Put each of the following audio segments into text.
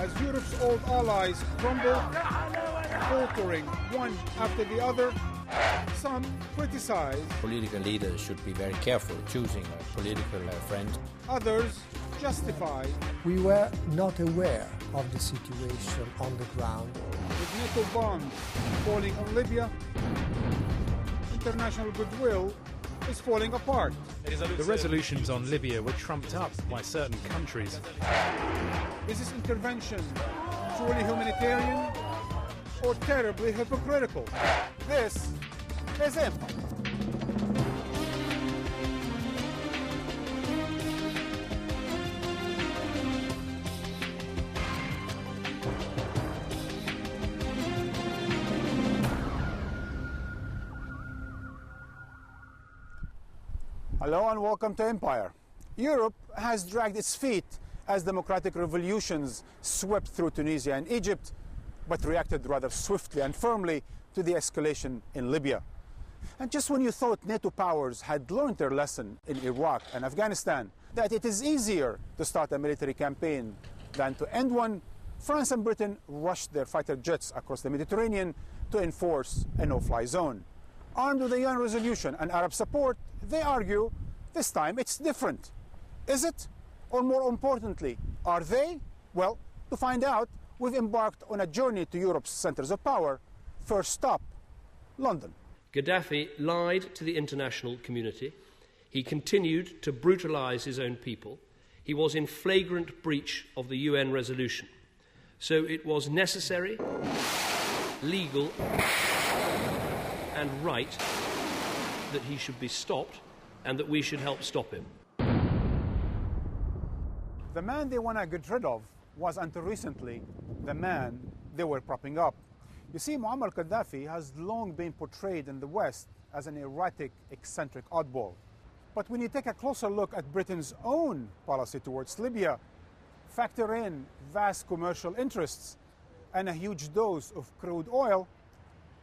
As Europe's old allies crumble, faltering one after the other, some criticize. Political leaders should be very careful choosing a political friend. Others justify. We were not aware of the situation on the ground. With NATO bombs falling on Libya, international goodwill is falling apart. The resolutions on Libya were trumped up by certain countries. Is this intervention truly humanitarian or terribly hypocritical? This is Empire. Hello and welcome to Empire. Europe has dragged its feet as democratic revolutions swept through Tunisia and Egypt, but reacted rather swiftly and firmly to the escalation in Libya. And just when you thought NATO powers had learned their lesson in Iraq and Afghanistan, that it is easier to start a military campaign than to end one, France and Britain rushed their fighter jets across the Mediterranean to enforce a no-fly zone. Armed with the UN resolution and Arab support, they argue this time it's different. Is it? Or more importantly, are they? Well, to find out, we've embarked on a journey to Europe's centers of power. First stop, London. Gaddafi lied to the international community. He continued to brutalise his own people. He was in flagrant breach of the UN resolution. So it was necessary, legal, and right that he should be stopped and that we should help stop him. The man they want to get rid of was until recently the man they were propping up. You see, Muammar Gaddafi has long been portrayed in the West as an erratic, eccentric oddball. But when you take a closer look at Britain's own policy towards Libya, factor in vast commercial interests and a huge dose of crude oil,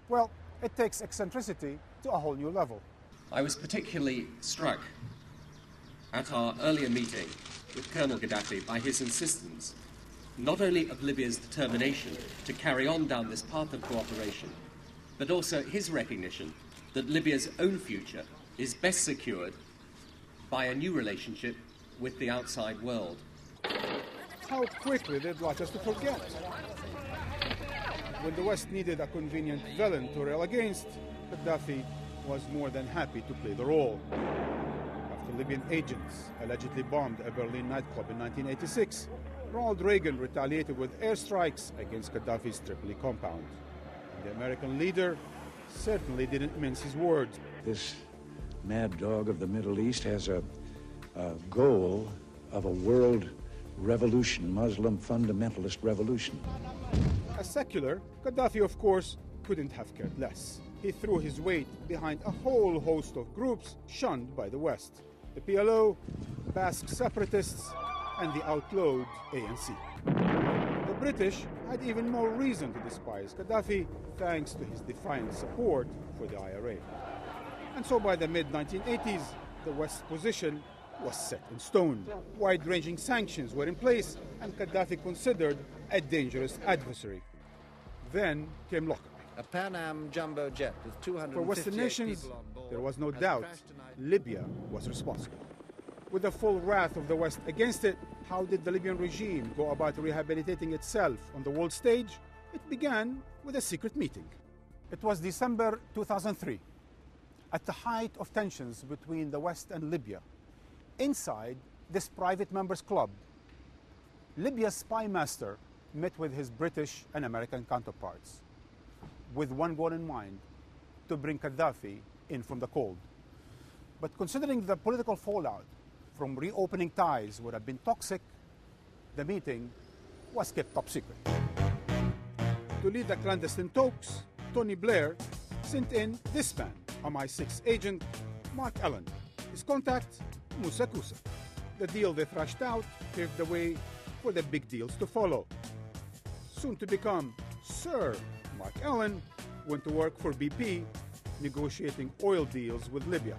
well, it takes eccentricity to a whole new level. I was particularly struck at our earlier meeting with Colonel Gaddafi by his insistence not only of Libya's determination to carry on down this path of cooperation, but also his recognition that Libya's own future is best secured by a new relationship with the outside world. How quickly they'd like us to forget. When the West needed a convenient villain to rail against, Gaddafi was more than happy to play the role. After Libyan agents allegedly bombed a Berlin nightclub in 1986, Ronald Reagan retaliated with airstrikes against Gaddafi's Tripoli compound. And the American leader certainly didn't mince his words. This mad dog of the Middle East has a goal of a world revolution, Muslim fundamentalist revolution. As secular, Gaddafi, of course, couldn't have cared less. He threw his weight behind a whole host of groups shunned by the West. The PLO, Basque separatists, and the outlawed ANC. The British had even more reason to despise Gaddafi thanks to his defiant support for the IRA. And so by the mid-1980s, the West's position was set in stone. Wide-ranging sanctions were in place, and Gaddafi considered a dangerous adversary. Then came Lockerbie. A Pan Am jumbo jet with 258 For Western nations, people on board there was no doubt Libya was responsible. With the full wrath of the West against it, how did the Libyan regime go about rehabilitating itself on the world stage? It began with a secret meeting. It was December 2003. At the height of tensions between the West and Libya, inside this private members club, Libya's spy master met with his British and American counterparts with one goal in mind: to bring Gaddafi in from the cold. But considering the political fallout from reopening ties would have been toxic, the meeting was kept top secret. To lead the clandestine talks, Tony Blair sent in this man, MI6 agent Mark Allen. His contact, Moussa Koussa. The deal they thrashed out paved the way for the big deals to follow. Soon to become Sir Mark Allen went to work for BP, negotiating oil deals with Libya.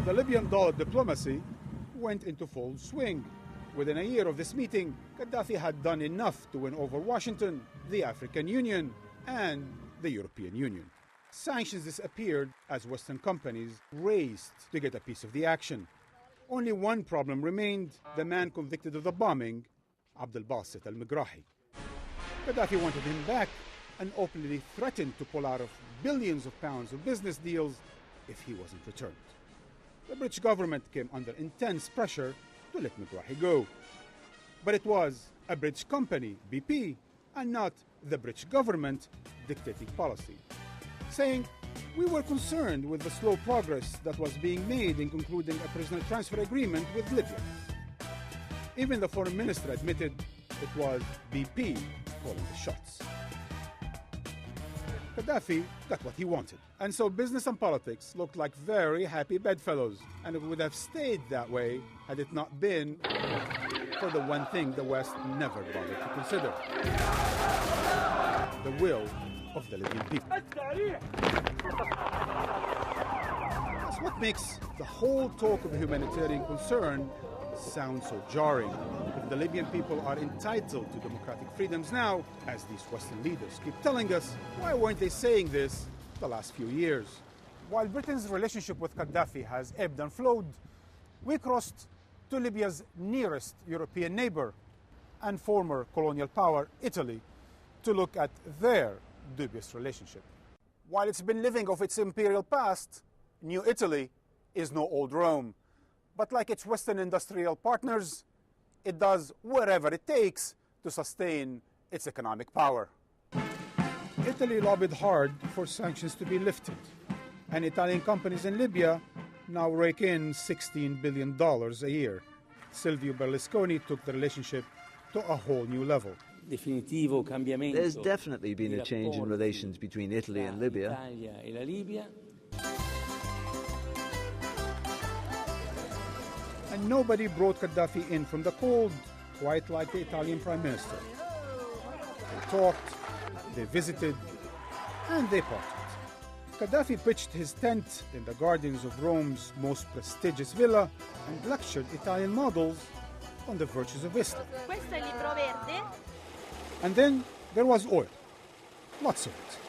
The Libyan dollar diplomacy went into full swing. Within a year of this meeting, Gaddafi had done enough to win over Washington, the African Union, and the European Union. Sanctions disappeared as Western companies raced to get a piece of the action. Only one problem remained: the man convicted of the bombing, Abdel Basit al-Megrahi. Gaddafi wanted him back and openly threatened to pull out of billions of pounds of business deals if he wasn't returned. The British government came under intense pressure to let Megrahi go. But it was a British company, BP, and not the British government dictating policy, saying, "We were concerned with the slow progress that was being made in concluding a prisoner transfer agreement with Libya." Even the foreign minister admitted it was BP calling the shots. Gaddafi got what he wanted, and so business and politics looked like very happy bedfellows, and it would have stayed that way had it not been for the one thing the West never bothered to consider: the will of the Libyan people. That's what makes the whole talk of humanitarian concern sound so jarring. If the Libyan people are entitled to democratic freedoms now, as these Western leaders keep telling us, why weren't they saying this the last few years? While Britain's relationship with Gaddafi has ebbed and flowed, we crossed to Libya's nearest European neighbor and former colonial power, Italy, to look at their dubious relationship. While it's been living off its imperial past, New Italy is no old Rome. But like its Western industrial partners, it does whatever it takes to sustain its economic power. Italy lobbied hard for sanctions to be lifted, and Italian companies in Libya now rake in $16 billion a year. Silvio Berlusconi took the relationship to a whole new level. There's definitely been a change in relations between Italy and Libya. And nobody brought Gaddafi in from the cold, quite like the Italian Prime Minister. They talked, they visited, and they parted. Gaddafi pitched his tent in the gardens of Rome's most prestigious villa and lectured Italian models on the virtues of Islam. Questo è il libro verde. And then there was oil, lots of it.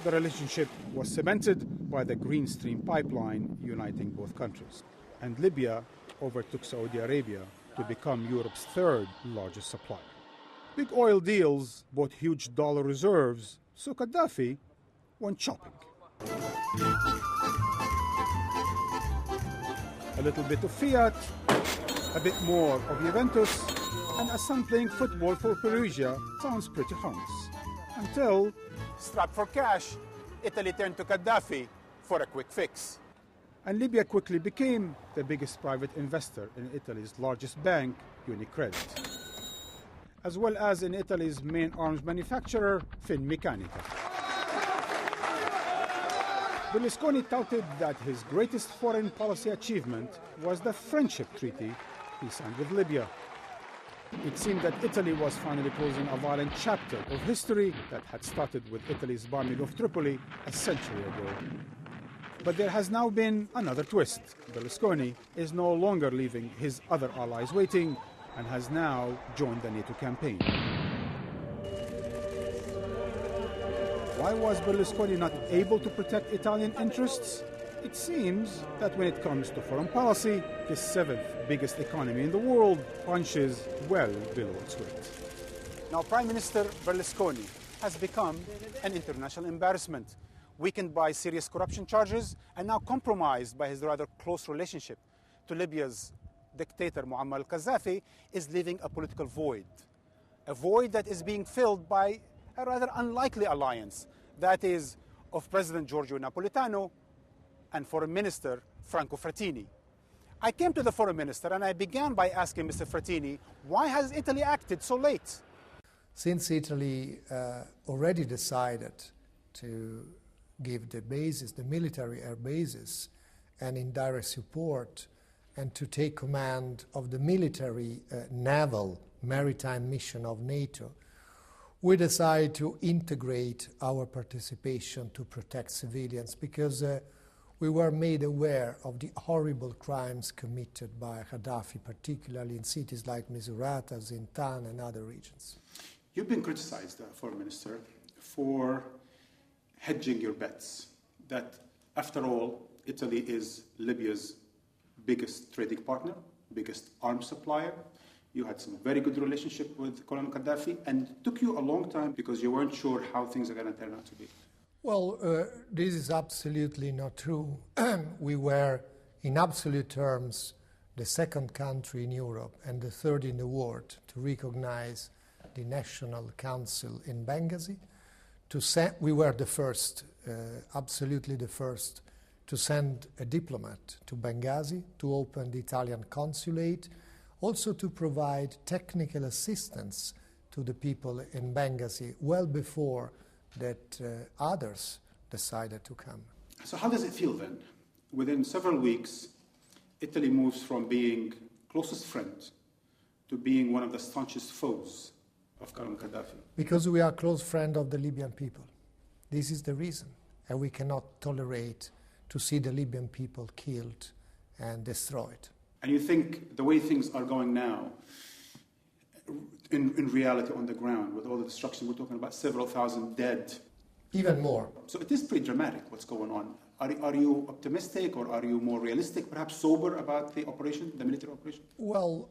The relationship was cemented by the Green Stream pipeline uniting both countries. And Libya overtook Saudi Arabia to become Europe's third largest supplier. Big oil deals bought huge dollar reserves, so Gaddafi went shopping. A little bit of Fiat, a bit more of Juventus, and a son playing football for Perugia sounds pretty harmless. Until, strapped for cash, Italy turned to Gaddafi for a quick fix. And Libya quickly became the biggest private investor in Italy's largest bank, Unicredit, as well as in Italy's main arms manufacturer, Finmeccanica. Berlusconi touted that his greatest foreign policy achievement was the friendship treaty he signed with Libya. It seemed that Italy was finally closing a violent chapter of history that had started with Italy's bombing of Tripoli a century ago. But there has now been another twist. Berlusconi is no longer leaving his other allies waiting and has now joined the NATO campaign. Why was Berlusconi not able to protect Italian interests? It seems that when it comes to foreign policy, the seventh biggest economy in the world punches well below its weight. Now, Prime Minister Berlusconi has become an international embarrassment, weakened by serious corruption charges and now compromised by his rather close relationship to Libya's dictator Muammar al-Gaddafi, is leaving a political void. A void that is being filled by a rather unlikely alliance, that is, of President Giorgio Napolitano and Foreign Minister Franco Frattini. I came to the Foreign Minister and I began by asking Mr. Frattini, why has Italy acted so late? Since Italy already decided to give the bases, the military air bases, and indirect support, and to take command of the military naval maritime mission of NATO, we decided to integrate our participation to protect civilians, because we were made aware of the horrible crimes committed by Gaddafi, particularly in cities like Misurata, Zintan, and other regions. You've been criticized, Foreign Minister, for hedging your bets, that after all, Italy is Libya's biggest trading partner, biggest arms supplier. You had some very good relationship with Colonel Gaddafi, and it took you a long time because you weren't sure how things are going to turn out to be. Well, this is absolutely not true. We were, in absolute terms, the second country in Europe and the third in the world to recognize the National Council in Benghazi. We were the first, absolutely the first, to send a diplomat to Benghazi to open the Italian consulate, also to provide technical assistance to the people in Benghazi well before that others decided to come. So how does it feel then? Within several weeks, Italy moves from being closest friend to being one of the staunchest foes of Colonel Gaddafi. Because we are close friend of the Libyan people. This is the reason. And we cannot tolerate to see the Libyan people killed and destroyed. And you think the way things are going now, in reality on the ground, with all the destruction, we're talking about several thousand dead. Even more. So it is pretty dramatic what's going on. Are you optimistic, or are you more realistic, perhaps sober about the operation, the military operation? Well,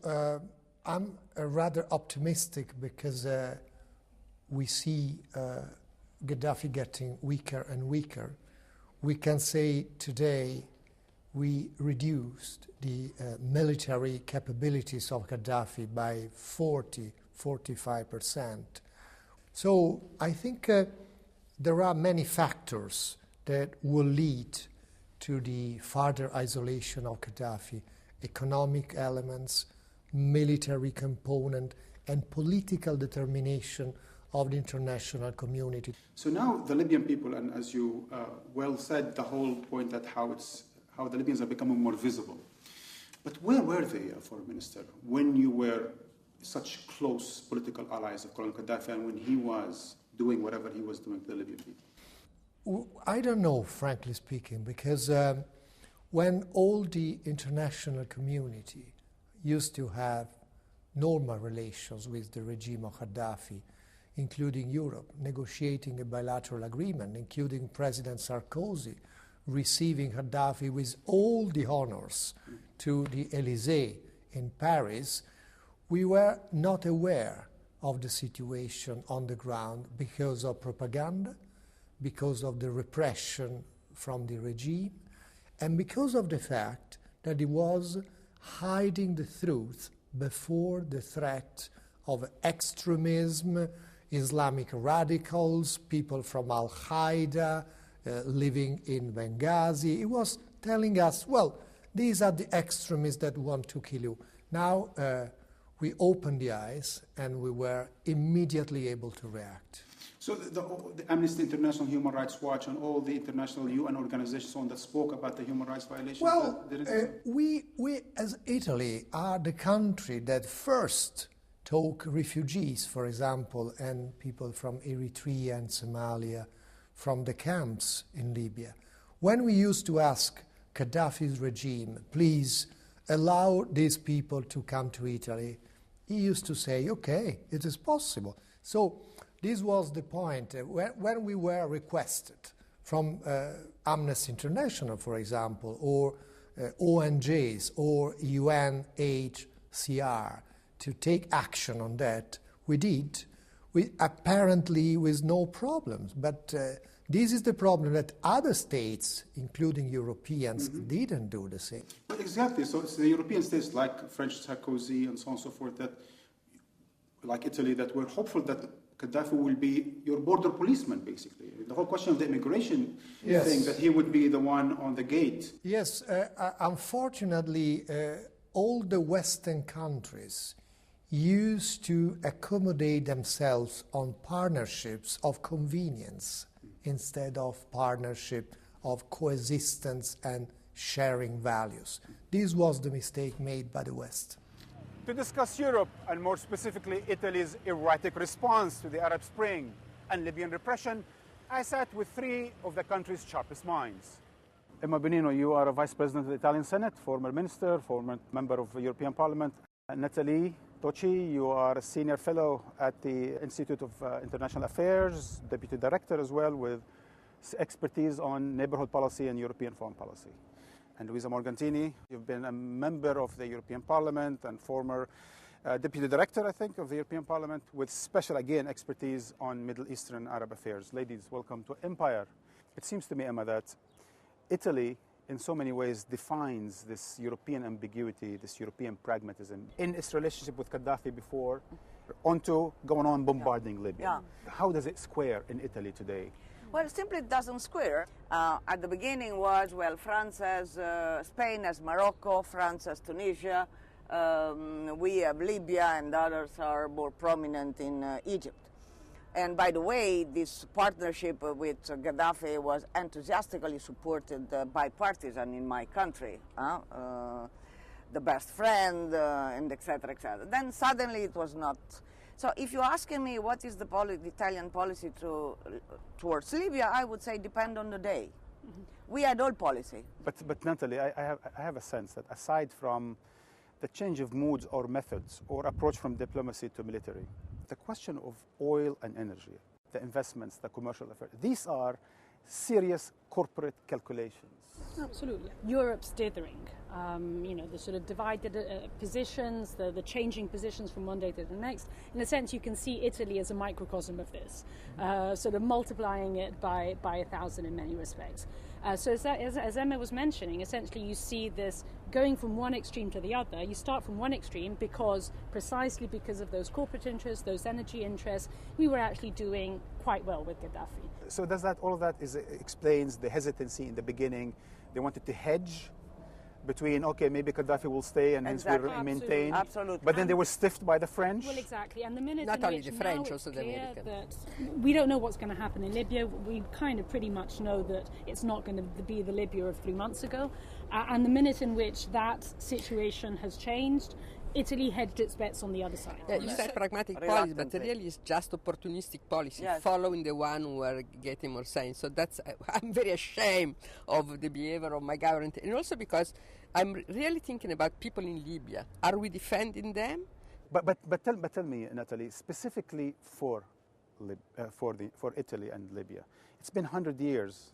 I'm rather optimistic because we see Gaddafi getting weaker and weaker. We can say today we reduced the military capabilities of Gaddafi by 45%. So I think there are many factors that will lead to the further isolation of Gaddafi: economic elements, military component, and political determination of the international community. So now the Libyan people, and as you well said, the whole point that how the Libyans are becoming more visible. But where were they, Foreign Minister, when you were such close political allies of Colonel Gaddafi and when he was doing whatever he was doing to the Libyan people? I don't know, frankly speaking, because when all the international community used to have normal relations with the regime of Gaddafi, including Europe, negotiating a bilateral agreement, including President Sarkozy receiving Gaddafi with all the honors to the Élysée in Paris, we were not aware of the situation on the ground because of propaganda, because of the repression from the regime, and because of the fact that it was hiding the truth before the threat of extremism, Islamic radicals, people from Al-Qaeda living in Benghazi. It was telling us, well, these are the extremists that want to kill you. Now we opened the eyes and we were immediately able to react. So the Amnesty International, Human Rights Watch, and all the international UN organizations that spoke about the human rights violations? Well, we as Italy are the country that first took refugees, for example, and people from Eritrea and Somalia from the camps in Libya. When we used to ask Gaddafi's regime, please allow these people to come to Italy, he used to say, okay, it is possible. So this was the point. When we were requested from Amnesty International, for example, or ONGs or UNHCR to take action on that, we did. We apparently with no problems. But this is the problem that other states, including Europeans, didn't do the same. Well, exactly. So it's the European states like French Sarkozy and so on and so forth, that, like Italy, that were hopeful that Gaddafi will be your border policeman, basically. The whole question of the immigration thing, that he would be the one on the gate. Yes, unfortunately, all the Western countries used to accommodate themselves on partnerships of convenience instead of partnership of coexistence and sharing values. This was the mistake made by the West. To discuss Europe, and more specifically Italy's erratic response to the Arab Spring and Libyan repression, I sat with three of the country's sharpest minds. Emma Bonino, you are a Vice President of the Italian Senate, former minister, former member of the European Parliament. Natalie Tocci, you are a senior fellow at the Institute of International Affairs, deputy director as well, with expertise on neighborhood policy and European foreign policy. And Luisa Morgantini, you've been a member of the European Parliament and former deputy director, I think, of the European Parliament, with special, again, expertise on Middle Eastern Arab affairs. Ladies, welcome to Empire. It seems to me, Emma, that Italy, in so many ways, defines this European ambiguity, this European pragmatism in its relationship with Gaddafi before, onto going on bombarding Libya. How does it square in Italy today? Well, simply it doesn't square. At the beginning was, well, France has Spain as Morocco, France as Tunisia, we have Libya, and others are more prominent in Egypt. And by the way, this partnership with Gaddafi was enthusiastically supported bipartisan in my country. The best friend, and etc., etc. Then suddenly it was not. So if you're asking me what is the Italian policy towards Libya, I would say depend on the day. We had all policy. But Natalie, I have a sense that aside from the change of moods or methods or approach from diplomacy to military, the question of oil and energy, the investments, the commercial affairs, these are serious corporate calculations. Absolutely. Europe's dithering. The sort of divided positions, the changing positions from one day to the next. In a sense, you can see Italy as a microcosm of this, sort of multiplying it by 1,000 in many respects. So as Emma was mentioning, essentially you see this going from one extreme to the other. You start from one extreme precisely because of those corporate interests, those energy interests, we were actually doing quite well with Gaddafi. So does that, all of that explains the hesitancy in the beginning? They wanted to hedge between, okay, maybe Gaddafi will stay and hence we'll maintain. Absolutely. But then they were stiffed by the French. Well, exactly. And the minute not in only which the French, now also it's the clear American. that we don't know what's going to happen in Libya. We kind of pretty much know that it's not going to be the Libya of 3 months ago. And the minute in which that situation has changed, Italy hedged its bets on the other side. Yeah, you said pragmatic policy, but really it's just opportunistic policy, following the one who are getting more sense. So I'm very ashamed of the behavior of my government, and also because I'm really thinking about people in Libya. Are we defending them? But tell me, Natalie, specifically for Italy and Libya, it's been 100 years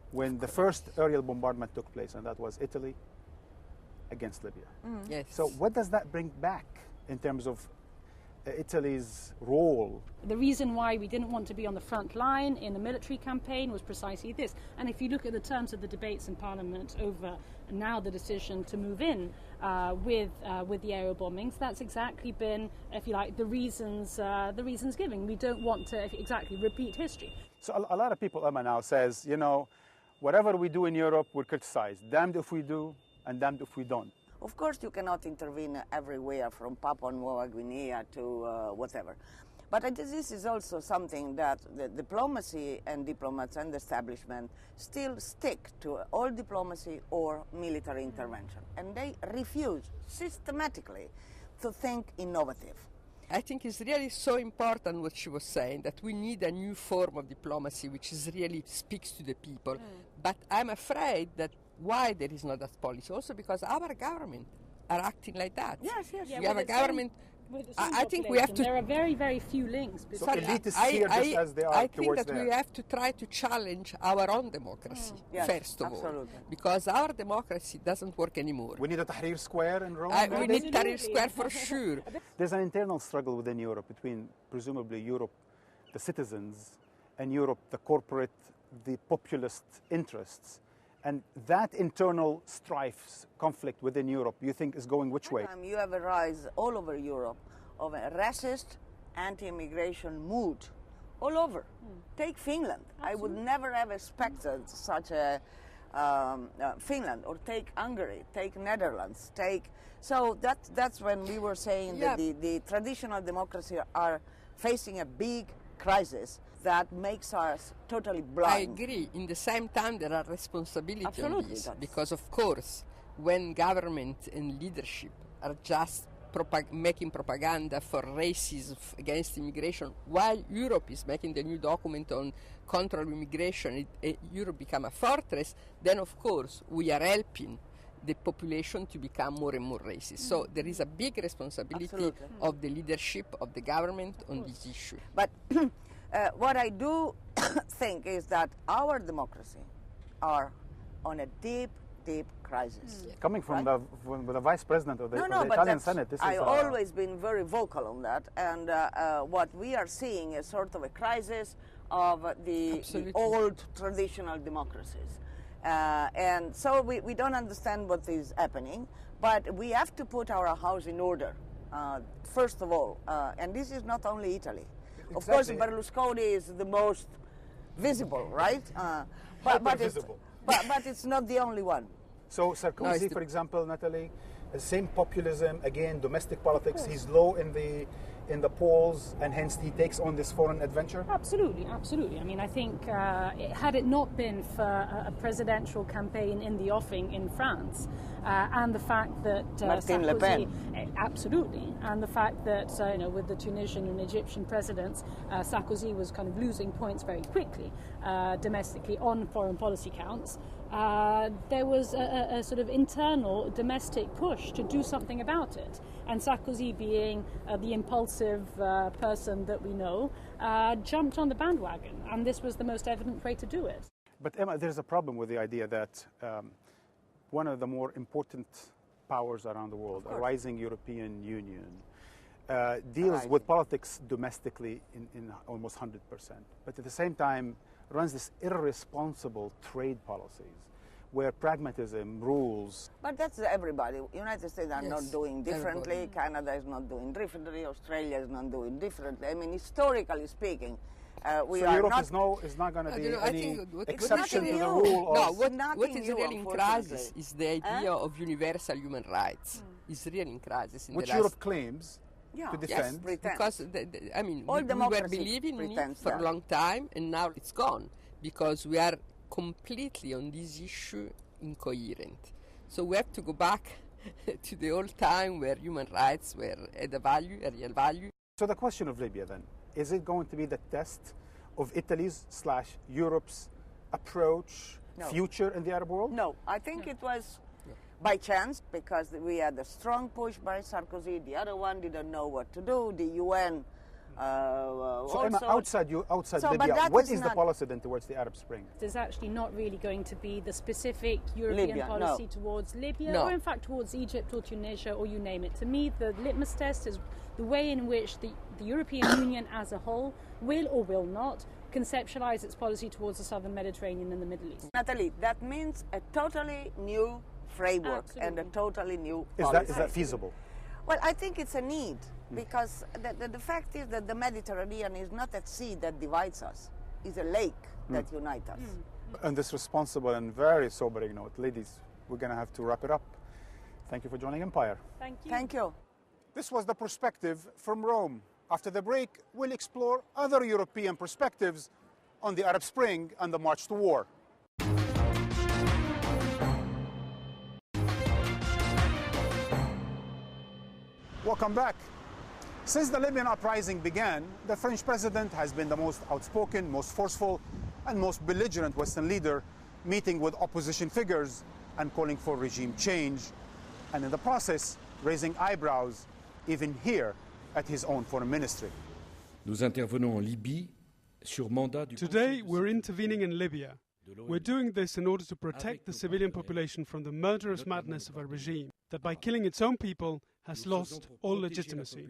when the first aerial bombardment took place, and that was Italy against Libya. Yes. So what does that bring back in terms of Italy's role? The reason why we didn't want to be on the front line in the military campaign was precisely this. And if you look at the terms of the debates in Parliament over now the decision to move in with the aerial bombings, that's exactly been, if you like, the reasons given. We don't want to exactly repeat history. So a lot of people, Emma, now says, whatever we do in Europe, we're criticized. Damned if we do, and damned if we don't. Of course, you cannot intervene everywhere, from Papua New Guinea to whatever. But this is also something that the diplomacy and diplomats and the establishment still stick to all diplomacy or military intervention. And they refuse systematically to think innovative. I think it's really so important what she was saying, that we need a new form of diplomacy which really speaks to the people. But I'm afraid that why there is not that policy, also because our government are acting like that. Yes. Yeah, we have a government. I think we have to. There are very, very few links. So elitists here just as they are I towards think that we have to try to challenge our own democracy, first of all. Because our democracy doesn't work anymore. We need a Tahrir Square in Rome? We need Tahrir Square for sure. There's an internal struggle within Europe between, presumably, Europe, the citizens, and Europe, the corporate, the populist interests. And that internal strife, conflict within Europe, you think is going which way? You have a rise all over Europe of a racist, anti-immigration mood all over. Take Finland. Absolutely. I would never have expected such a Finland, or take Hungary, take Netherlands, so that's when we were saying that the traditional democracy are facing a big crisis that makes us totally blind. I agree. In the same time, there are responsibilities on this, because of course, when government and leadership are just making propaganda for racism against immigration, while Europe is making the new document on control immigration, Europe become a fortress, then of course we are helping the population to become more and more racist. So there is a big responsibility of the leadership of the government on this issue. But what I do think is that our democracy are on a deep crisis. Coming from the vice president of the Italian Senate, this is... I've always been very vocal on that, and what we are seeing is sort of a crisis of the old traditional democracies. And so we don't understand what is happening, but we have to put our house in order, first of all. And this is not only Italy. Exactly. Of course, Berlusconi is the most visible, right? But it's not the only one. So Sarkozy, for example, Natalie, the same populism, again, domestic politics, he's low in the polls, and hence he takes on this foreign adventure? Absolutely. I mean, I think had it not been for a presidential campaign in the offing in France, and the fact that Marine Le Pen, absolutely, and the fact that with the Tunisian and Egyptian presidents, Sarkozy was kind of losing points very quickly domestically on foreign policy counts. There was a sort of internal domestic push to do something about it. And Sarkozy, being the impulsive person that we know, jumped on the bandwagon. And this was the most evident way to do it. But Emma, there's a problem with the idea that one of the more important powers around the world, a rising European Union, deals with politics domestically in almost 100%. But at the same time, runs this irresponsible trade policies where pragmatism rules. But that's everybody. United States are not doing differently. Everybody. Canada is not doing differently. Australia is not doing differently. I mean, historically speaking, we so are Europe not... is not going to be any exception to the rule of... What is really in crisis is the idea of universal human rights. It's really in crisis. Which Europe claims to defend. Yes, because, I mean, we were believing in it for a long time, and now it's gone, because we are completely on this issue incoherent. So we have to go back to the old time where human rights were a real value. So the question of Libya then, is it going to be the test of Italy's / Europe's approach, future in the Arab world? No, I think it was by chance, because we had a strong push by Sarkozy. The other one didn't know what to do. The UN so Emma, outside Libya, what is the policy then towards the Arab Spring? There's actually not really going to be the specific European policy towards Libya, or in fact towards Egypt or Tunisia, or you name it. To me, the litmus test is the way in which the European Union as a whole will or will not conceptualize its policy towards the southern Mediterranean and the Middle East. Natalie, that means a totally new framework and a totally new policy. Is that feasible? Well, I think it's a need, because the fact is that the Mediterranean is not a sea that divides us. It's a lake that unites us. On this responsible and very sobering note, ladies, we're going to have to wrap it up. Thank you for joining Empire. Thank you. Thank you. This was The Perspective from Rome. After the break, we'll explore other European perspectives on the Arab Spring and the march to war. Welcome back. Since the Libyan uprising began, the French president has been the most outspoken, most forceful, and most belligerent Western leader, meeting with opposition figures and calling for regime change, and in the process, raising eyebrows even here at his own foreign ministry. Today, we're intervening in Libya. We're doing this in order to protect the civilian population from the murderous madness of a regime that, by killing its own people, has lost all legitimacy.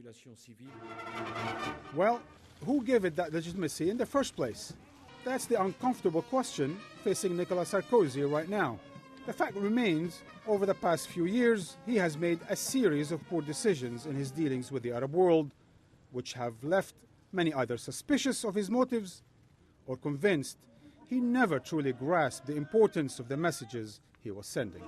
Well, who gave it that legitimacy in the first place? That's the uncomfortable question facing Nicolas Sarkozy right now. The fact remains, over the past few years, he has made a series of poor decisions in his dealings with the Arab world, which have left many either suspicious of his motives or convinced he never truly grasped the importance of the messages he was sending.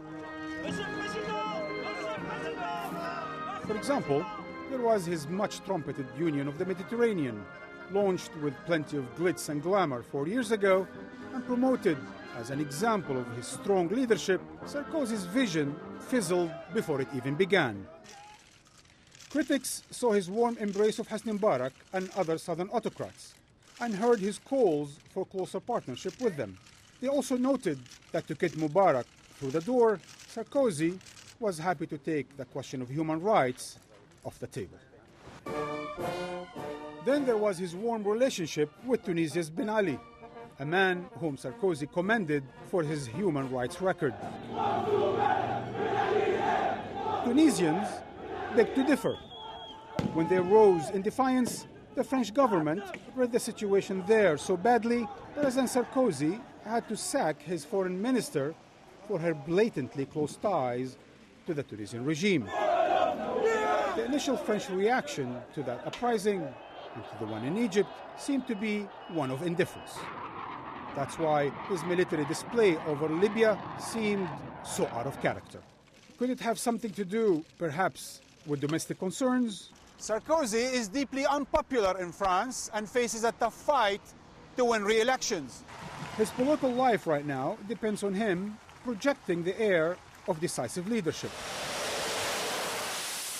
For example, there was his much-trumpeted Union of the Mediterranean, launched with plenty of glitz and glamour 4 years ago, and promoted as an example of his strong leadership. Sarkozy's vision fizzled before it even began. Critics saw his warm embrace of Hosni Mubarak and other southern autocrats and heard his calls for closer partnership with them. They also noted that to get Mubarak through the door, Sarkozy was happy to take the question of human rights off the table. Then there was his warm relationship with Tunisia's Ben Ali, a man whom Sarkozy commended for his human rights record. Tunisians beg to differ. When they rose in defiance, the French government read the situation there so badly that President Sarkozy had to sack his foreign minister for her blatantly close ties to the Tunisian regime. The initial French reaction to that uprising and to the one in Egypt seemed to be one of indifference. That's why his military display over Libya seemed so out of character. Could it have something to do, perhaps, with domestic concerns? Sarkozy is deeply unpopular in France and faces a tough fight to win re-elections. His political life right now depends on him projecting the air of decisive leadership.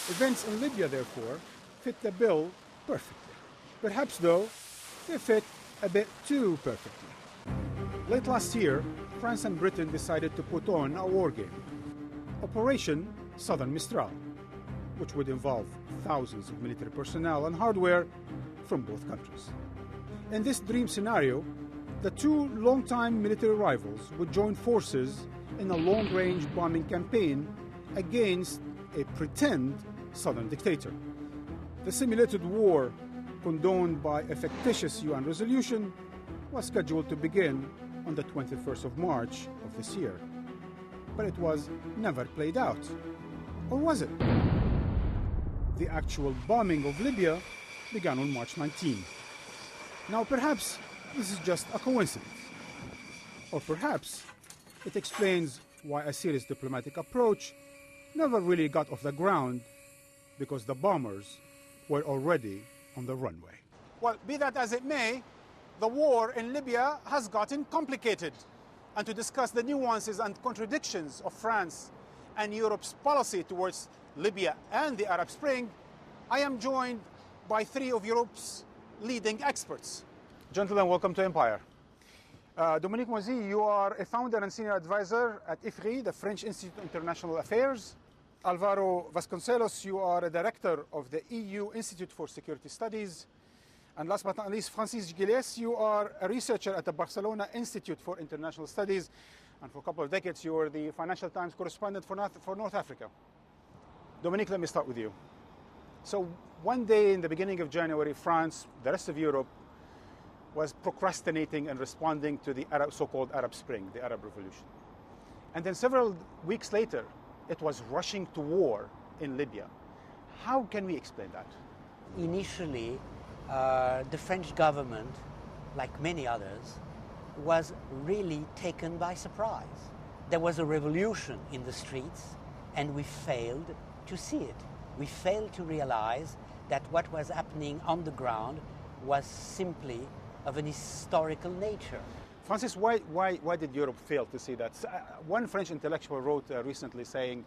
Events in Libya, therefore, fit the bill perfectly. Perhaps, though, they fit a bit too perfectly. Late last year, France and Britain decided to put on a war game, Operation Southern Mistral, which would involve thousands of military personnel and hardware from both countries. In this dream scenario, the two longtime military rivals would join forces in a long-range bombing campaign against a pretend southern dictator. The simulated war, condoned by a fictitious UN resolution, was scheduled to begin on the 21st of March of this year. But it was never played out. Or was it? The actual bombing of Libya began on March 19. Now, perhaps this is just a coincidence. Or perhaps it explains why a serious diplomatic approach never really got off the ground, because the bombers were already on the runway. Well, be that as it may, the war in Libya has gotten complicated. And to discuss the nuances and contradictions of France and Europe's policy towards Libya and the Arab Spring, I am joined by three of Europe's leading experts. Gentlemen, welcome to Empire. Dominique Moisy, you are a founder and senior advisor at IFRI, the French Institute of International Affairs. Alvaro Vasconcelos, you are a director of the EU Institute for Security Studies. And last but not least, Francis Gilles, you are a researcher at the Barcelona Institute for International Studies. And for a couple of decades, you were the Financial Times correspondent for North Africa. Dominique, let me start with you. So one day in the beginning of January, France, the rest of Europe, was procrastinating and responding to the so-called Arab Spring, the Arab Revolution. And then several weeks later, it was rushing to war in Libya. How can we explain that? Initially, the French government, like many others, was really taken by surprise. There was a revolution in the streets, and we failed to see it. We failed to realize that what was happening on the ground was simply of an historical nature. Francis, why did Europe fail to see that? One French intellectual wrote recently saying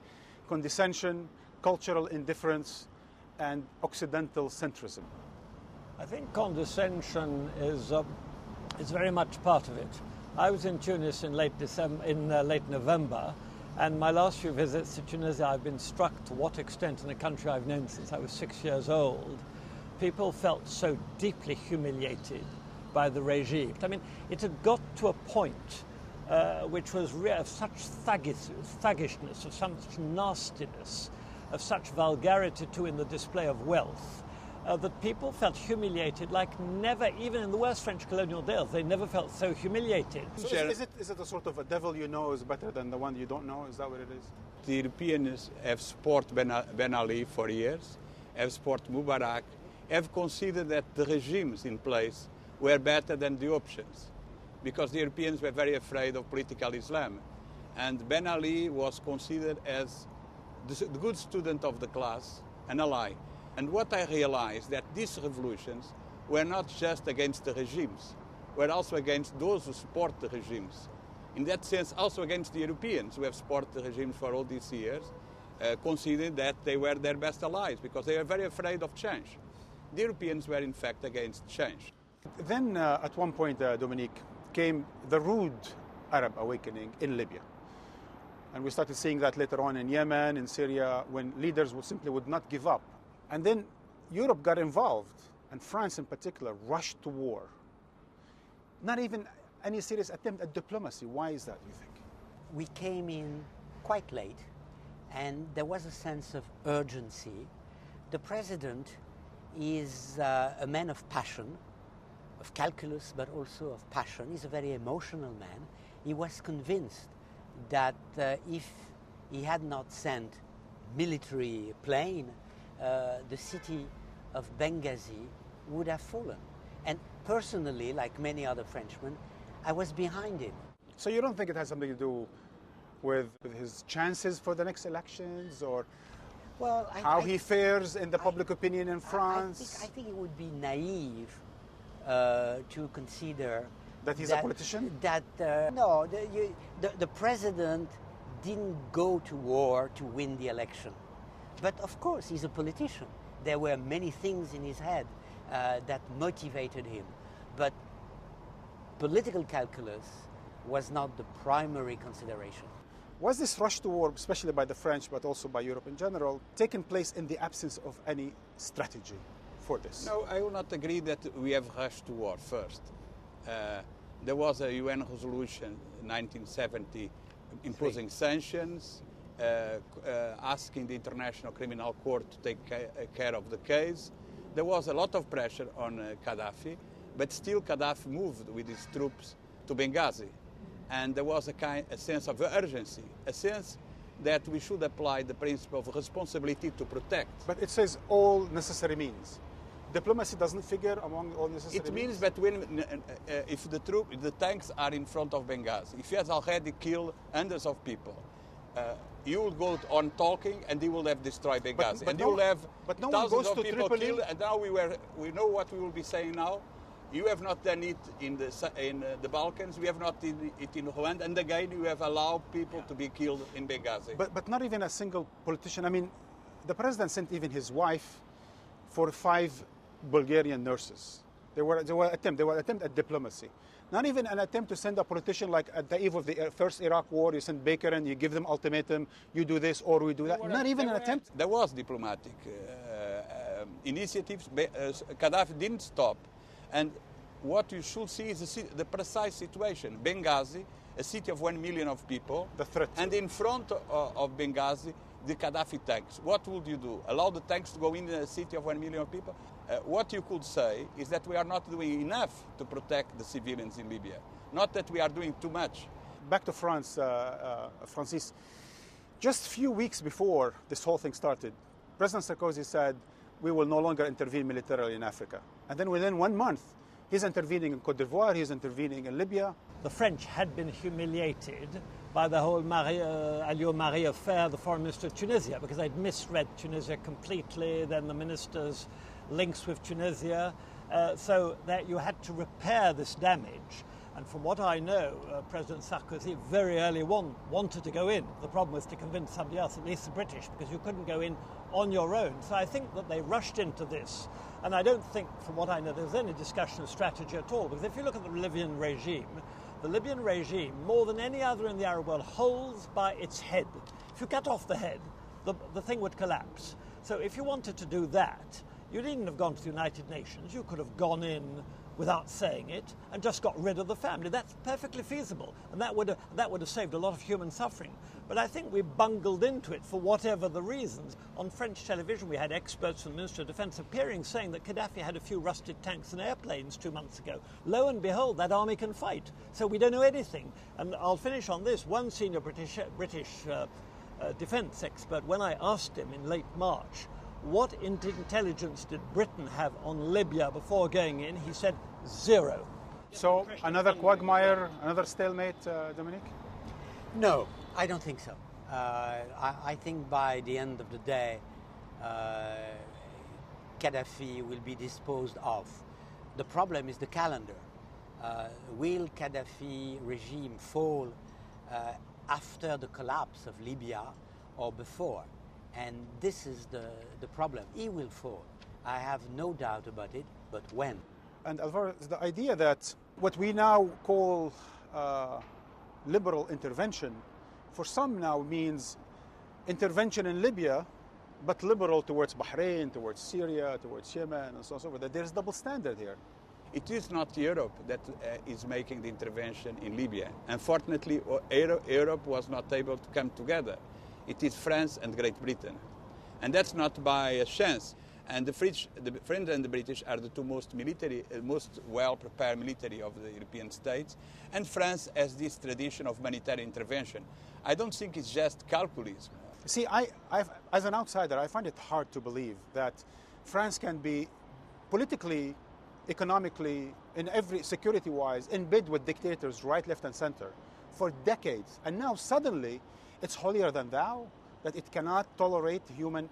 condescension, cultural indifference, and Occidental centrism. I think condescension is very much part of it. I was in Tunis in late November, and my last few visits to Tunisia, I've been struck to what extent, in a country I've known since I was 6 years old, people felt so deeply humiliated by the regime. I mean, it had got to a point which was of such thuggishness, of such nastiness, of such vulgarity too in the display of wealth, that people felt humiliated like never, even in the worst French colonial days, they never felt so humiliated. So is it a sort of a devil you know is better than the one you don't know? Is that what it is? The Europeans have supported Ben Ali for years, have supported Mubarak, have considered that the regimes in place were better than the options, because the Europeans were very afraid of political Islam. And Ben Ali was considered as the good student of the class, an ally. And what I realized that these revolutions were not just against the regimes, were also against those who support the regimes. In that sense, also against the Europeans who have supported the regimes for all these years. considering that they were their best allies because they were very afraid of change. The Europeans were in fact against change. Then at one point, Dominique, came the rude Arab awakening in Libya. And we started seeing that later on in Yemen, in Syria, when leaders simply would not give up. And then Europe got involved, and France in particular rushed to war. Not even any serious attempt at diplomacy. Why is that, do you think? We came in quite late, and there was a sense of urgency. The president is a man of passion, of calculus, but also of passion. He's a very emotional man. He was convinced that if he had not sent military plane, the city of Benghazi would have fallen. And personally, like many other Frenchmen, I was behind him. So you don't think it has something to do with his chances for the next elections, or how he fares in the public opinion in France? I think it would be naive to consider that he's a politician? No, the president didn't go to war to win the election. But of course, he's a politician. There were many things in his head that motivated him. But political calculus was not the primary consideration. Was this rush to war, especially by the French, but also by Europe in general, taken place in the absence of any strategy for this? No, I will not agree that we have rushed to war first. There was a UN resolution in 1970 imposing sanctions, asking the International Criminal Court to take care of the case. There was a lot of pressure on Gaddafi, but still Gaddafi moved with his troops to Benghazi. And there was a sense of urgency, a sense that we should apply the principle of responsibility to protect. But it says all necessary means. Diplomacy doesn't figure among all necessary means? It means that when, if the tanks are in front of Benghazi, if he has already killed hundreds of people, you will go on talking and he will have destroyed Benghazi. And you will have thousands of people killed, and now we know what we will be saying now. You have not done it in the Balkans, we have not done it in Rwanda, and again you have allowed people to be killed in Benghazi. But not even a single politician. I mean, the president sent even his wife for 5 Bulgarian nurses. They were attempt at diplomacy. Not even an attempt to send a politician like at the eve of the first Iraq war, you send Baker and you give them ultimatum, you do this or we do that. Not even an attempt. There was diplomatic initiatives. Gaddafi didn't stop. And what you should see is the precise situation. Benghazi, a city of 1 million of people. The threat. And in front of Benghazi, the Gaddafi tanks. What would you do? Allow the tanks to go in a city of 1 million of people? What you could say is that we are not doing enough to protect the civilians in Libya. Not that we are doing too much. Back to France, Francis. Just a few weeks before this whole thing started, President Sarkozy said, we will no longer intervene militarily in Africa. And then within 1 month, he's intervening in Côte d'Ivoire, he's intervening in Libya. The French had been humiliated by the whole Aliou Marie affair, the foreign minister of Tunisia, because they'd misread Tunisia completely, then the minister's links with Tunisia, so that you had to repair this damage. And from what I know, President Sarkozy very early on wanted to go in. The problem was to convince somebody else, at least the British, because you couldn't go in on your own. So I think that they rushed into this. And I don't think, from what I know, there's any discussion of strategy at all. Because if you look at the Libyan regime, more than any other in the Arab world, holds by its head. If you cut off the head, the thing would collapse. So if you wanted to do that, you needn't have gone to the United Nations. You could have gone in without saying it and just got rid of the family. That's perfectly feasible, and that would have saved a lot of human suffering. But I think we bungled into it for whatever the reasons. On French television, we had experts from the Ministry of Defence appearing saying that Gaddafi had a few rusted tanks and airplanes 2 months ago. Lo and behold, that army can fight. So we don't know anything. And I'll finish on this. One senior British defence expert, when I asked him in late March, what intelligence did Britain have on Libya before going in? He said 0. So another quagmire, another stalemate, Dominique? No, I don't think so. I think by the end of the day, Gaddafi will be disposed of. The problem is the calendar. Will Gaddafi regime fall after the collapse of Libya or before? And this is the problem. He will fall. I have no doubt about it, but when? And Alvaro, the idea that what we now call liberal intervention, for some now means intervention in Libya, but liberal towards Bahrain, towards Syria, towards Yemen, and so on and so forth. That there's double standard here. It is not Europe that is making the intervention in Libya. Unfortunately, Europe was not able to come together. It is France and Great Britain. And that's not by a chance. And the French and the British are the two most well-prepared military of the European states. And France has this tradition of military intervention. I don't think it's just calculus. See, as an outsider, I find it hard to believe that France can be politically, economically, in every security-wise, in bed with dictators right, left, and center for decades. And now suddenly, it's holier than thou, that it cannot tolerate human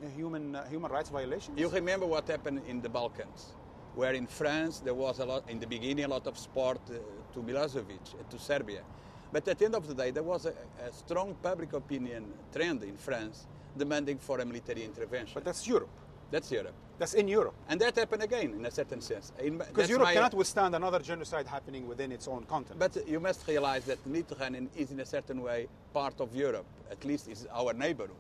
rights violations? You remember what happened in the Balkans, where in France there was in the beginning a lot of support to Milosevic, to Serbia. But at the end of the day, there was a strong public opinion trend in France demanding for a military intervention. But that's Europe. That's Europe. That's in Europe. And that happened again, in a certain sense. Because Europe cannot withstand another genocide happening within its own continent. But you must realize that the Mediterranean is in a certain way part of Europe, at least is our neighborhood.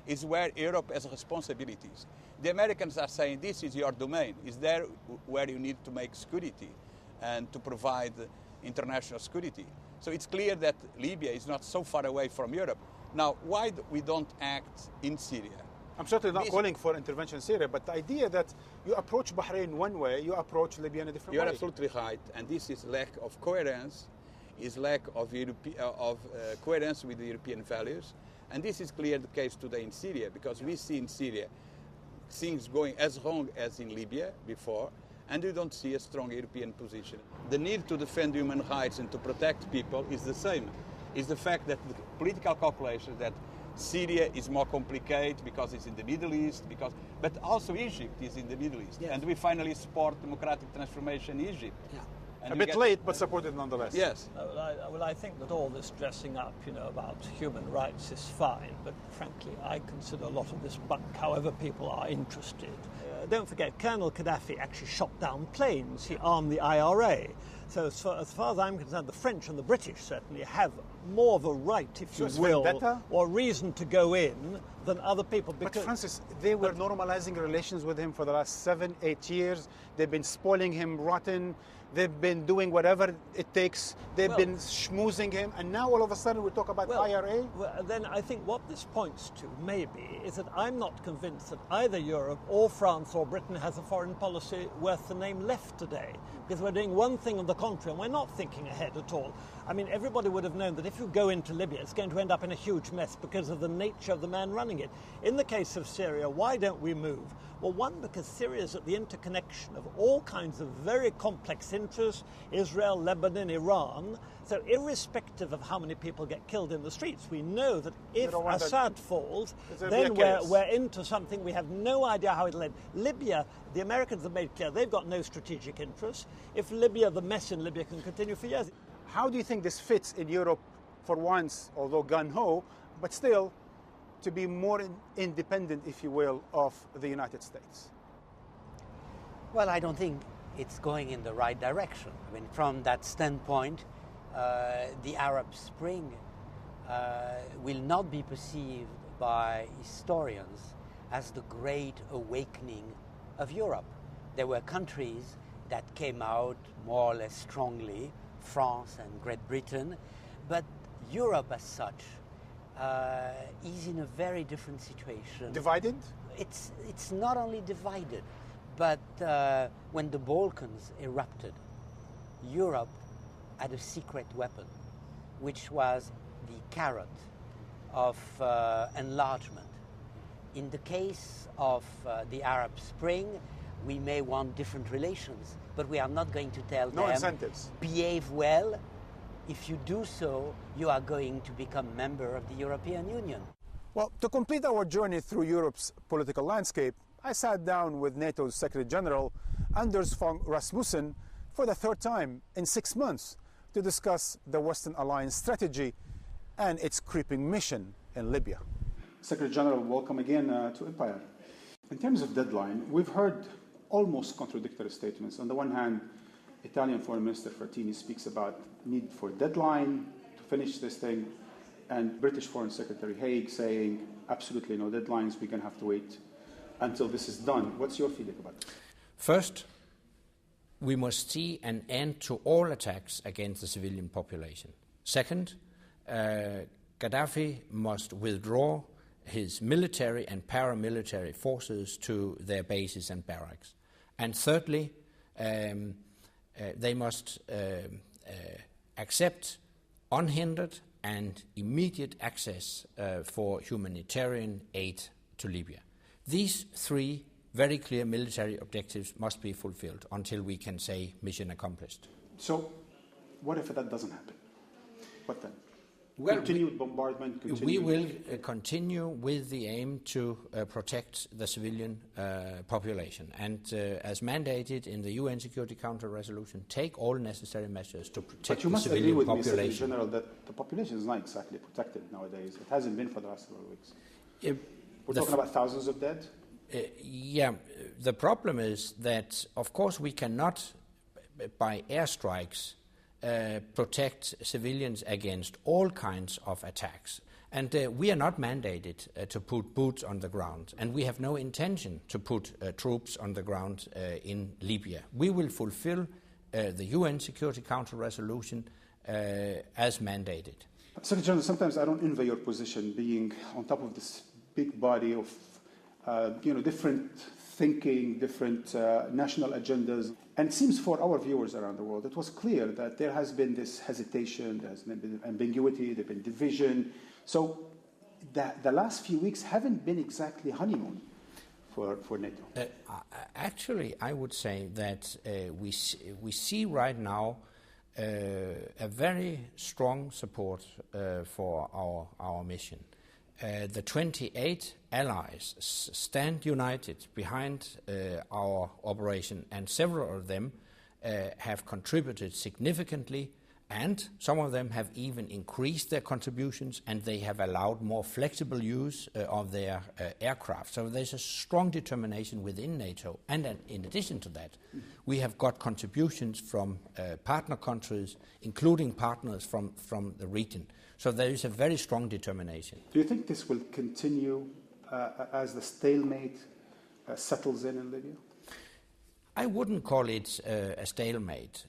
It's where Europe has responsibilities. The Americans are saying this is your domain. It's there where you need to make security and to provide international security. So it's clear that Libya is not so far away from Europe. Now, why we don't act in Syria? I'm certainly not calling for intervention in Syria, but the idea that you approach Bahrain one way, you approach Libya in a different way. You're absolutely right, and this is lack of coherence, is lack of coherence with the European values, and this is clear the case today in Syria, because we see in Syria things going as wrong as in Libya before, and we don't see a strong European position. The need to defend human rights and to protect people is the same. It's the fact that the political calculation that Syria is more complicated because it's in the Middle East, but also Egypt is in the Middle East. Yes. And we finally support democratic transformation in Egypt. Yeah. And a bit late, but supported nonetheless. Yes. Well, I think that all this dressing up, about human rights is fine, but frankly, I consider a lot of this bunk, however people are interested. Don't forget, Colonel Gaddafi actually shot down planes. He armed the IRA. So as far as I'm concerned, the French and the British certainly have more of a right, if you will, or reason to go in than other people. But Francis, they were normalizing relations with him for the last 7-8 years. They've been spoiling him rotten. They've been doing whatever it takes. They've been schmoozing him. And now all of a sudden we talk about IRA? Well, then I think what this points to, maybe, is that I'm not convinced that either Europe or France or Britain has a foreign policy worth the name left today. Because we're doing one thing on the contrary, and we're not thinking ahead at all. I mean, everybody would have known that if you go into Libya, it's going to end up in a huge mess because of the nature of the man running it. In the case of Syria, why don't we move? Well, one, because Syria is at the interconnection of all kinds of very complex interests, Israel, Lebanon, Iran. So irrespective of how many people get killed in the streets, we know that if Assad falls, then we're into something we have no idea how it'll end. Libya, the Americans have made clear they've got no strategic interest. If Libya, the mess in Libya can continue for years. How do you think this fits in Europe for once, although gun-ho, but still to be more independent, if you will, of the United States? Well, I don't think it's going in the right direction. I mean, from that standpoint, the Arab Spring will not be perceived by historians as the great awakening of Europe. There were countries that came out more or less strongly, France and Great Britain, but Europe as such is in a very different situation. Divided? It's not only divided, but when the Balkans erupted, Europe had a secret weapon, which was the carrot of enlargement. In the case of the Arab Spring, we may want different relations, but we are not going to tell them, incentives. Behave well. If you do so, you are going to become a member of the European Union. Well, to complete our journey through Europe's political landscape, I sat down with NATO's Secretary General, Anders Fogh Rasmussen, for the third time in 6 months to discuss the Western Alliance strategy and its creeping mission in Libya. Secretary General, welcome again to Empire. In terms of deadline, we've heard almost contradictory statements. On the one hand, Italian Foreign Minister Frattini speaks about need for deadline to finish this thing, and British Foreign Secretary Haig saying absolutely no deadlines, we're going to have to wait until this is done. What's your feeling about this? First, we must see an end to all attacks against the civilian population. Second, Gaddafi must withdraw his military and paramilitary forces to their bases and barracks. And thirdly, they must accept unhindered and immediate access for humanitarian aid to Libya. These three very clear military objectives must be fulfilled until we can say mission accomplished. So, what if that doesn't happen? What then? Well, continued bombardment? We will continue with the aim to protect the civilian population and, as mandated in the UN Security Council resolution, take all necessary measures to protect the civilian population. But you must agree with me, Secretary General, that the population is not exactly protected nowadays. It hasn't been for the last several weeks. We're talking about thousands of dead? Yeah, the problem is that, of course, we cannot, by airstrikes, protect civilians against all kinds of attacks. And we are not mandated to put boots on the ground, and we have no intention to put troops on the ground in Libya. We will fulfill the UN Security Council resolution as mandated. Secretary General, sometimes I don't envy your position, being on top of this big body of different thinking, different national agendas. And it seems for our viewers around the world, it was clear that there has been this hesitation, there has been ambiguity, there's been division. So the last few weeks haven't been exactly honeymoon for NATO. Actually, I would say that we see right now a very strong support for our mission. The 28 allies stand united behind our operation, and several of them have contributed significantly, and some of them have even increased their contributions, and they have allowed more flexible use of their aircraft. So there's a strong determination within NATO, and in addition to that, we have got contributions from partner countries, including partners from the region. So there is a very strong determination. Do you think this will continue as the stalemate settles in Libya? I wouldn't call it a stalemate.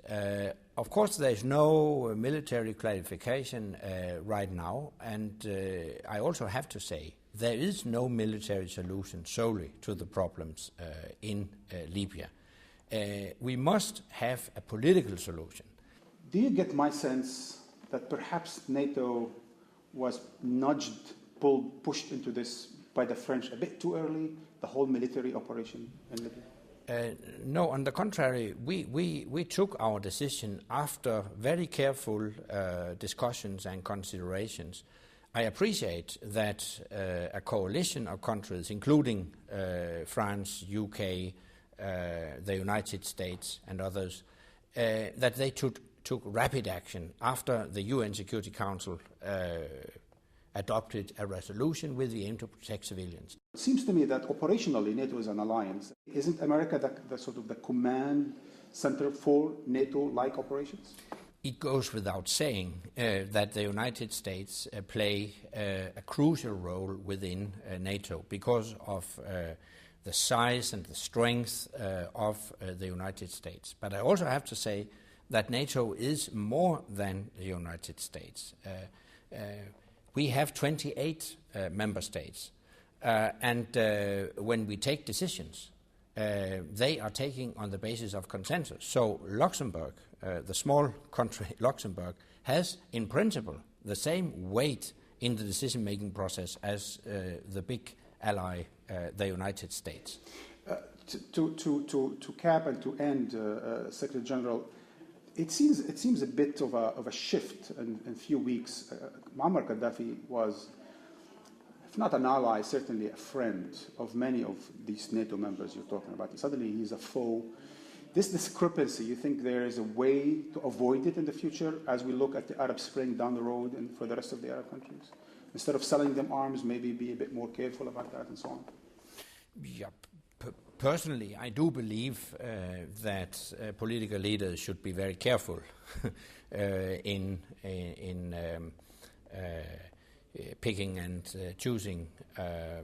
Of course, there is no military clarification right now, and I also have to say there is no military solution solely to the problems in Libya. We must have a political solution. Do you get my sense that perhaps NATO was nudged, pushed into this by the French a bit too early, the whole military operation in Libya? No, on the contrary, we took our decision after very careful discussions and considerations. I appreciate that a coalition of countries, including France, UK, the United States and others, that they took rapid action after the UN Security Council adopted a resolution with the aim to protect civilians. It seems to me that operationally NATO is an alliance. Isn't America the sort of the command center for NATO-like operations? It goes without saying that the United States play a crucial role within NATO because of the size and the strength of the United States. But I also have to say that NATO is more than the United States. We have 28 member states, and when we take decisions, they are taking on the basis of consensus. So Luxembourg, the small country Luxembourg, has in principle the same weight in the decision-making process as the big ally, the United States. To cap and to end, Secretary General, it seems a bit of a shift in a few weeks. Muammar Gaddafi was, if not an ally, certainly a friend of many of these NATO members you're talking about. Suddenly he's a foe. This discrepancy, you think there is a way to avoid it in the future as we look at the Arab Spring down the road and for the rest of the Arab countries? Instead of selling them arms, maybe be a bit more careful about that and so on? Yeah, personally, I do believe that political leaders should be very careful in picking and choosing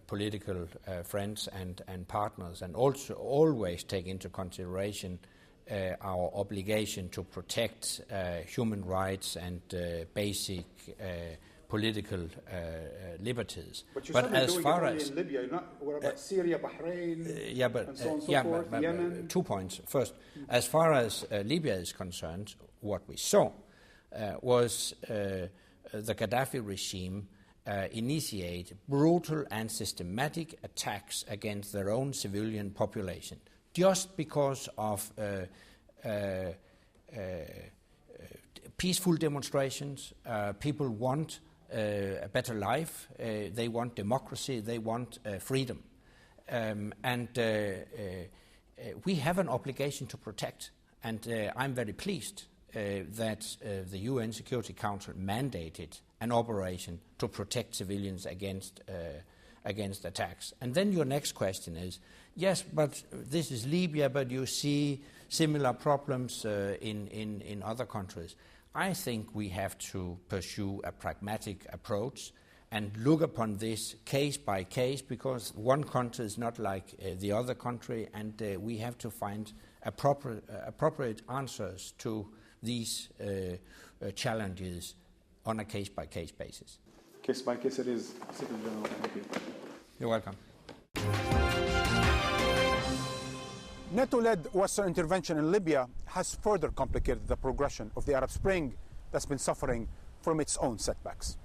political friends and partners, and also always take into consideration our obligation to protect human rights and basic political liberties. But as far as in Libya, you're not, what about Syria, Bahrain, and so on and so forth, Yemen? 2 points. First, as far as Libya is concerned, what we saw was the Gaddafi regime initiate brutal and systematic attacks against their own civilian population, just because of peaceful demonstrations. People want a better life, they want democracy, they want freedom. And we have an obligation to protect, and I'm very pleased that the UN Security Council mandated an operation to protect civilians against attacks. And then your next question is, yes, but this is Libya, but you see similar problems in other countries. I think we have to pursue a pragmatic approach and look upon this case by case, because one country is not like the other country, and we have to find appropriate answers to these challenges on a case-by-case basis. Case by case it is, Secretary General. Thank you. You're welcome. NATO-led Western intervention in Libya has further complicated the progression of the Arab Spring that's been suffering from its own setbacks.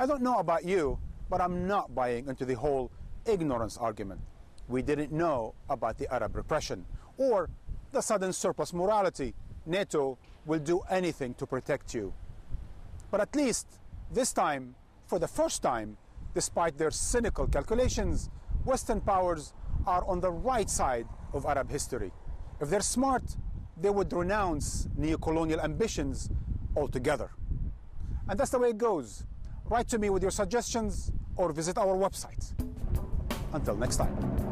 I don't know about you, but I'm not buying into the whole ignorance argument. We didn't know about the Arab repression or the sudden surplus morality. NATO will do anything to protect you. But at least this time, for the first time, despite their cynical calculations, Western powers are on the right side of Arab history. If they're smart, they would renounce neo-colonial ambitions altogether. And that's the way it goes. Write to me with your suggestions or visit our website. Until next time.